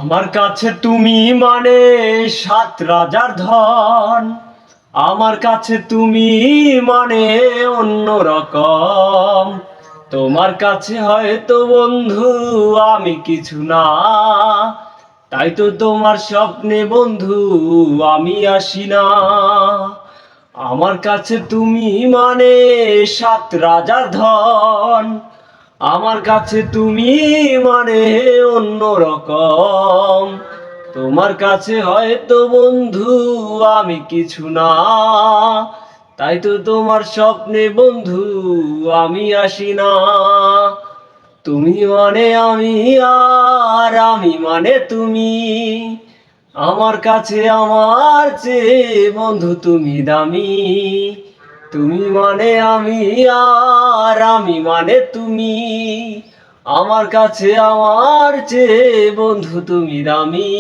আমার কাছে তুমি মানে সাত রাজার ধন। আমার কাছে তুমি মানে অন্য রকম। তোমার কাছে হয়তো বন্ধু আমি কিছু না, তাই তো তোমার স্বপ্নে বন্ধু আমি আসি না। আমার কাছে তুমি মানে সাত রাজার ধন। আমার কাছে তুমি মানে অন্য রকম। তোমার কাছে হয়তো বন্ধু আমি কিছু না, তাই তো তোমার স্বপ্নে বন্ধু আমি আসি না। তুমি মানে আমি আর আমি মানে তুমি। আমার কাছে আমার চেয়ে বন্ধু তুমি দামি। তুমি মানে আমি আর আমি মানে তুমি। আমার কাছে আমার চেয়ে বন্ধু তুমি দামি।